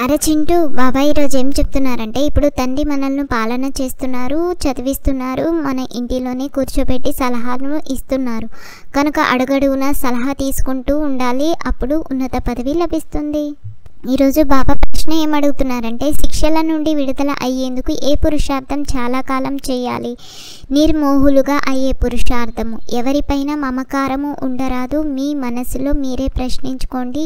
అరే చింటూ, బాబాయ్ ఈరోజు ఏం చెప్తున్నారంటే, ఇప్పుడు తండ్రి మనల్ని పాలన చేస్తున్నారు, చదివిస్తున్నారు, మన ఇంటిలోనే కూర్చోబెట్టి సలహాను ఇస్తున్నారు కనుక అడుగడుగునా సలహా తీసుకుంటూ ఉండాలి, అప్పుడు ఉన్నత పదవి లభిస్తుంది. ఈరోజు బాబా ప్రశ్న ఏమడుగుతున్నారంటే, శిక్షల నుండి విడుదల అయ్యేందుకు ఏ పురుషార్థం చాలా కాలం చేయాలి? నిర్మోహులుగా అయ్యే పురుషార్థము. ఎవరిపైన మమకారము ఉండరాదు. మీ మనసులో మీరే ప్రశ్నించుకోండి,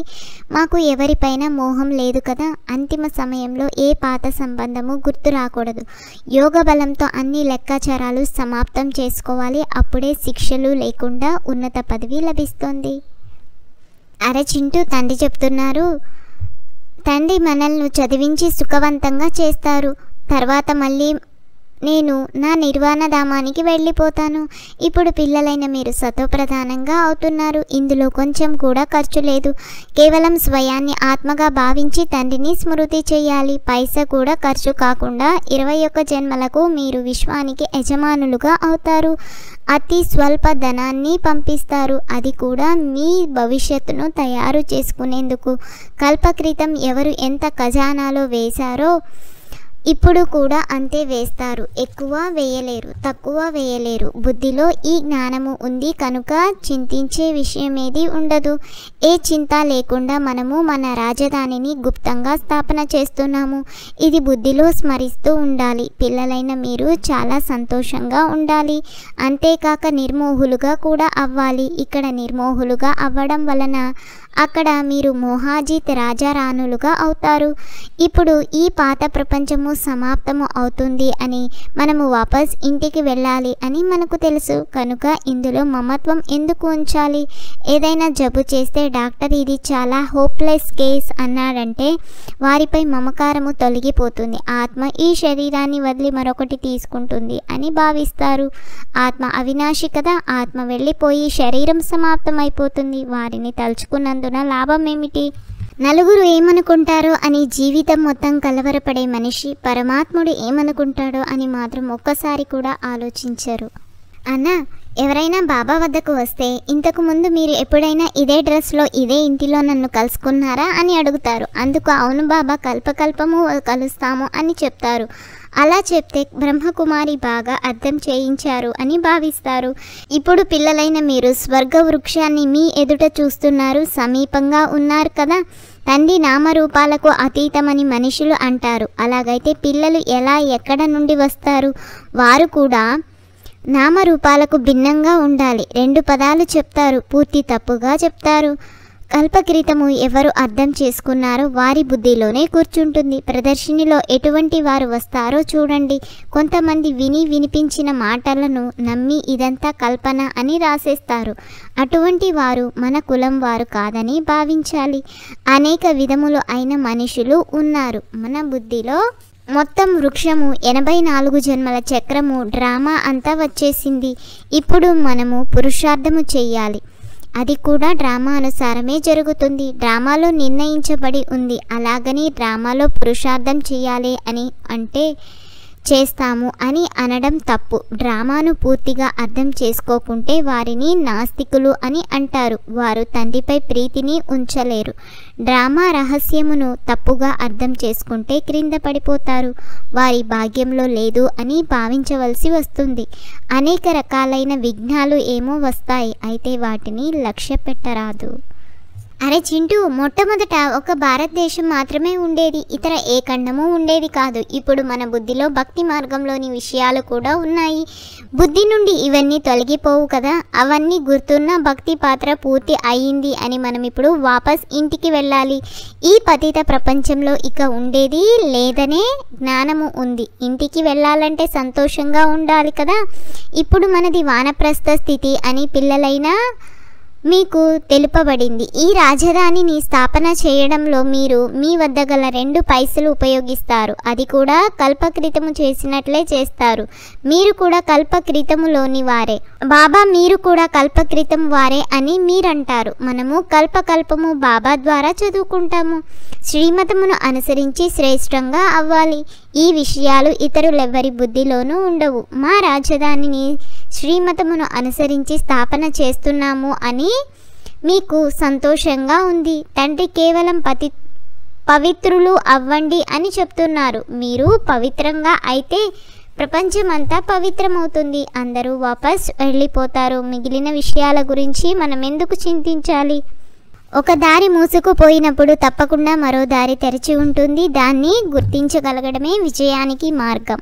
మాకు ఎవరిపైన మోహం లేదు కదా. అంతిమ సమయంలో ఏ పాత సంబంధము గుర్తు రాకూడదు. యోగ బలంతో అన్ని లెక్కాచారాలు సమాప్తం చేసుకోవాలి, అప్పుడే శిక్షలు లేకుండా ఉన్నత పదవి లభిస్తుంది. అరే చింటూ, తండ్రి చెప్తున్నారు, తండ్రి మనల్ని చదివించి సుఖవంతంగా చేస్తారు, తర్వాత మళ్ళీ నేను నా నిర్వాణ ధామానికి వెళ్ళిపోతాను. ఇప్పుడు పిల్లలైన మీరు సతోప్రధానంగా అవుతున్నారు. ఇందులో కొంచెం కూడా ఖర్చు లేదు. కేవలం స్వయాన్ని ఆత్మగా భావించి తండ్రిని స్మృతి చేయాలి. పైసా కూడా ఖర్చు కాకుండా 21 జన్మలకు మీరు విశ్వానికి యజమానులుగా అవుతారు. అతి స్వల్ప ధనాన్ని పంపిస్తారు, అది కూడా మీ భవిష్యత్తును తయారు చేసుకునేందుకు. కల్పక్రితం ఎవరు ఎంత ఖజానాలో వేశారో ఇప్పుడు కూడా అంతే వేస్తారు. ఎక్కువ వేయలేరు, తక్కువ వేయలేరు. బుద్ధిలో ఈ జ్ఞానము ఉంది కనుక చింతించే విషయమేది ఉండదు. ఏ చింత లేకుండా మనము మన రాజధానిని గుప్తంగా స్థాపన చేస్తున్నాము. ఇది బుద్ధిలో స్మరిస్తూ ఉండాలి. పిల్లలైన మీరు చాలా సంతోషంగా ఉండాలి, అంతేకాక నిర్మోహులుగా కూడా అవ్వాలి. ఇక్కడ నిర్మోహులుగా అవ్వడం వలన అక్కడ మీరు మోహాజిత్ రాజారాణులుగా అవుతారు. ఇప్పుడు ఈ పాత ప్రపంచము సమాప్తము అవుతుంది అని, మనము వాపస్ ఇంటికి వెళ్ళాలి అని మనకు తెలుసు కనుక ఇందులో మమత్వం ఎందుకు ఉంచాలి? ఏదైనా జబ్బు చేస్తే డాక్టర్ ఇది చాలా హోప్లెస్ కేస్ అన్నాడంటే వారిపై మమకారము తొలగిపోతుంది. ఆత్మ ఈ శరీరాన్ని వదిలి మరొకటి తీసుకుంటుంది అని భావిస్తారు. ఆత్మ అవినాశి కదా, ఆత్మ వెళ్ళిపోయి శరీరం సమాప్తం అయిపోతుంది. వారిని తలుచుకున్నందున లాభం ఏమిటి? నలుగురు ఏమనుకుంటారో అని జీవితం మొత్తం కలవరపడే మనిషి పరమాత్ముడు ఏమనుకుంటాడో అని మాత్రం ఒక్కసారి కూడా ఆలోచించరు. అన్న, ఎవరైనా బాబా వద్దకు వస్తే, ఇంతకు ముందు మీరు ఎప్పుడైనా ఇదే డ్రెస్లో ఇదే ఇంటిలో నన్ను కలుసుకున్నారా అని అడుగుతారు. అందుకు అవును బాబా, కల్పకల్పము కలుస్తాము అని చెప్తారు. అలా చెప్తే బ్రహ్మకుమారి బాగా అర్థం చేయించారు అని భావిస్తారు. ఇప్పుడు పిల్లలైన మీరు స్వర్గ వృక్షాన్ని మీ ఎదుట చూస్తున్నారు, సమీపంగా ఉన్నారు కదా. తండ్రి నామరూపాలకు అతీతమని మనుషులు అంటారు. అలాగైతే పిల్లలు ఎలా, ఎక్కడ నుండి వస్తారు? వారు కూడా నామరూపాలకు భిన్నంగా ఉండాలి. 2 పదాలు చెప్తారు, పూర్తి తప్పుగా చెప్తారు. కల్పక్రితము ఎవరు అర్థం చేసుకున్నారో వారి బుద్ధిలోనే కూర్చుంటుంది. ప్రదర్శనలో ఎటువంటి వారు వస్తారో చూడండి. కొంతమంది విని వినిపించిన మాటలను నమ్మి ఇదంతా కల్పన అని రాసేస్తారు. అటువంటి వారు మన కులం వారు కాదని భావించాలి. అనేక విధములు అయిన మనుషులు ఉన్నారు. మన బుద్ధిలో మొత్తం వృక్షము 84 జన్మల చక్రము డ్రామా అంతా వచ్చేసింది. ఇప్పుడు మనము పురుషార్థము చెయ్యాలి. అది కూడా డ్రామా అనుసారమే జరుగుతుంది. డ్రామాలో నిర్ణయించబడి ఉంది. అలాగని డ్రామాలో పురుషార్థం చేయాలి అని అంటే చేస్తాము అని అనడం తప్పు. డ్రామాను పూర్తిగా అర్థం చేసుకోకుంటే వారిని నాస్తికులు అని అంటారు. వారు తండ్రిపై ప్రీతిని ఉంచలేరు. డ్రామా రహస్యమును తప్పుగా అర్థం చేసుకుంటే క్రింద పడిపోతారు. వారి భాగ్యంలో లేదు అని భావించవలసి వస్తుంది. అనేక రకాలైన విఘ్నాలు ఏమో వస్తాయి, అయితే వాటిని లక్ష్య పెట్టరాదు. అరే చింటూ, మొట్టమొదట ఒక భారతదేశం మాత్రమే ఉండేది, ఇతర ఏ ఖండము ఉండేది కాదు. ఇప్పుడు మన బుద్ధిలో భక్తి మార్గంలోని విషయాలు కూడా ఉన్నాయి. బుద్ధి నుండి ఇవన్నీ తొలగిపోవు కదా. అవన్నీ గుర్తున్న భక్తి పాత్ర పూర్తి అయ్యింది అని మనం ఇప్పుడు వాపస్ ఇంటికి వెళ్ళాలి. ఈ పతిత ప్రపంచంలో ఇక ఉండేది లేదనే జ్ఞానము ఉంది. ఇంటికి వెళ్ళాలంటే సంతోషంగా ఉండాలి కదా. ఇప్పుడు మనది వానప్రస్థ స్థితి అని పిల్లలైనా మీకు తెలుపబడింది. ఈ రాజధానిని స్థాపన చేయడంలో మీరు మీ వద్ద గల 2 పైసలు ఉపయోగిస్తారు. అది కూడా కల్పక్రితము చేసినట్లే చేస్తారు. మీరు కూడా కల్పక్రితములోని వారే. బాబా మీరు కూడా కల్పక్రితం వారే అని మీరంటారు. మనము కల్పకల్పము బాబా ద్వారా చదువుకుంటాము. శ్రీమతమును అనుసరించి శ్రేష్టంగా అవ్వాలి. ఈ విషయాలు ఇతరులెవ్వరి బుద్ధిలోనూ ఉండవు. మా రాజధానిని శ్రీమతమును అనుసరించి స్థాపన చేస్తున్నాము అని మీకు సంతోషంగా ఉంది. తండ్రి కేవలం పవిత్రులు అవ్వండి అని చెప్తున్నారు. మీరు పవిత్రంగా అయితే ప్రపంచమంతా పవిత్రమవుతుంది. అందరూ వాపస్ వెళ్ళిపోతారు. మిగిలిన విషయాల గురించి మనం ఎందుకు చింతించాలి? ఒక దారి మూసుకుపోయినప్పుడు తప్పకుండా మరో దారి తెరిచి ఉంటుంది. దాన్ని గుర్తించగలగడమే విజయానికి మార్గం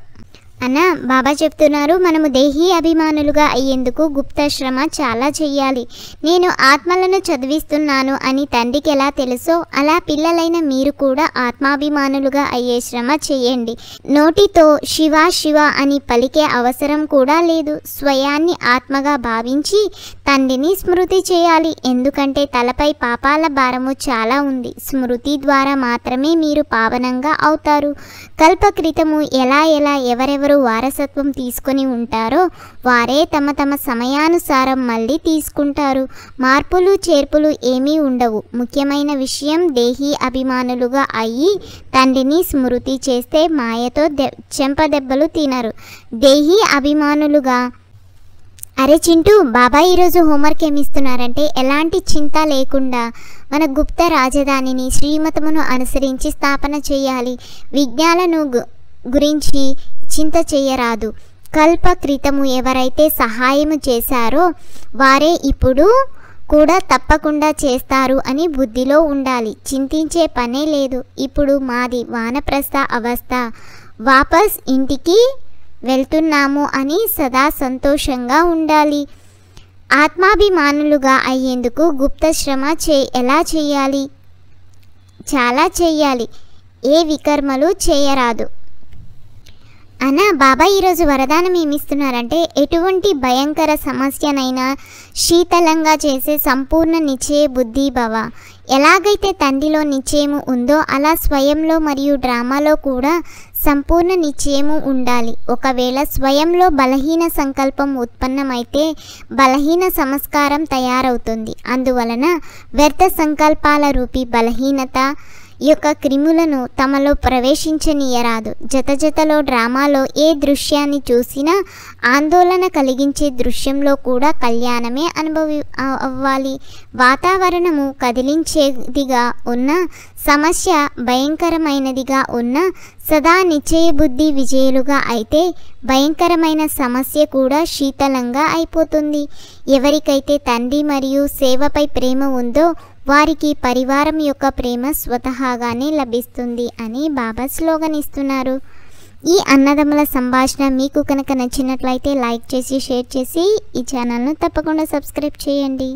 అన్న బాబా చెప్తున్నారు. మనము దేహీ అభిమానులుగా అయ్యేందుకు గుప్త శ్రమ చాలా చెయ్యాలి. నేను ఆత్మలను చదివిస్తున్నాను అని తండ్రికి ఎలా తెలుసో అలా పిల్లలైన మీరు కూడా ఆత్మాభిమానులుగా అయ్యే శ్రమ చేయండి. నోటితో శివ శివ అని పలికే అవసరం కూడా లేదు. స్వయాన్ని ఆత్మగా భావించి తండ్రిని స్మృతి చేయాలి. ఎందుకంటే తలపై పాపాల భారము చాలా ఉంది. స్మృతి ద్వారా మాత్రమే మీరు పావనంగా అవుతారు. కల్పక్రితము ఎలా ఎవరెవరు వారసత్వం తీసుకొని ఉంటారో వారే తమ తమ సమయానుసారం మళ్ళీ తీసుకుంటారు. మార్పులు చేర్పులు ఏమీ ఉండవు. ముఖ్యమైన విషయం దేహీ అభిమానులుగా అయ్యి తండ్రిని స్మృతి చేస్తే మాయతో చెంపదెబ్బలు తినరు. దేహీ అభిమానులుగా అరే చింటూ, బాబా ఈరోజు హోంవర్క్ ఏమిస్తున్నారంటే ఎలాంటి చింత లేకుండా మన గుప్త రాజధానిని శ్రీమతమును అనుసరించి స్థాపన చేయాలి. విజ్ఞాలను గురించి చింత చేయరాదు. కల్ప క్రితము ఎవరైతే సహాయము చేశారో వారే ఇప్పుడు కూడా తప్పకుండా చేస్తారు అని బుద్ధిలో ఉండాలి. చింతించే పనే లేదు. ఇప్పుడు మాది వానప్రస్థ అవస్థ, వాపస్ ఇంటికి వెళ్తున్నాము అని సదా సంతోషంగా ఉండాలి. ఆత్మాభిమానులుగా అయ్యేందుకు గుప్త శ్రమ ఎలా చేయాలి? చాలా చేయాలి. ఏ వికర్మలు చేయరాదు. అన్న బాబా ఈరోజు వరదానం ఏమిస్తున్నారంటే ఎటువంటి భయంకర సమస్యనైనా శీతలంగా చేసే సంపూర్ణ నిశ్చయ బుద్ధి భవ. ఎలాగైతే తండ్రిలో నిశ్చయము ఉందో అలా స్వయంలో మరియు డ్రామాలో కూడా సంపూర్ణ నిశ్చయము ఉండాలి. ఒకవేళ స్వయంలో బలహీన సంకల్పం ఉత్పన్నమైతే బలహీన సంస్కారం తయారవుతుంది. అందువలన వ్యర్థ సంకల్పాల రూపీ బలహీనత యొక్క క్రిములను తమలో ప్రవేశించనీయరాదు. జతలో డ్రామాలో ఏ దృశ్యాన్ని చూసినా ఆందోళన కలిగించే దృశ్యంలో కూడా కళ్యాణమే అవ్వాలి. వాతావరణము కదిలించేదిగా ఉన్న, సమస్య భయంకరమైనదిగా ఉన్న సదా నిశ్చయ బుద్ధి విజయులుగా అయితే భయంకరమైన సమస్య కూడా శీతలంగా అయిపోతుంది. ఎవరికైతే తండ్రి మరియు సేవపై ప్రేమ ఉందో వారికి పరివారం యొక్క ప్రేమ స్వతహాగానే లభిస్తుంది అని బాబా స్లోగన్ ఇస్తున్నారు. ఈ అన్నదమ్ముల సంభాషణ మీకు కనుక నచ్చినట్లయితే లైక్ చేసి షేర్ చేసి ఈ ఛానల్ను తప్పకుండా సబ్స్క్రైబ్ చేయండి.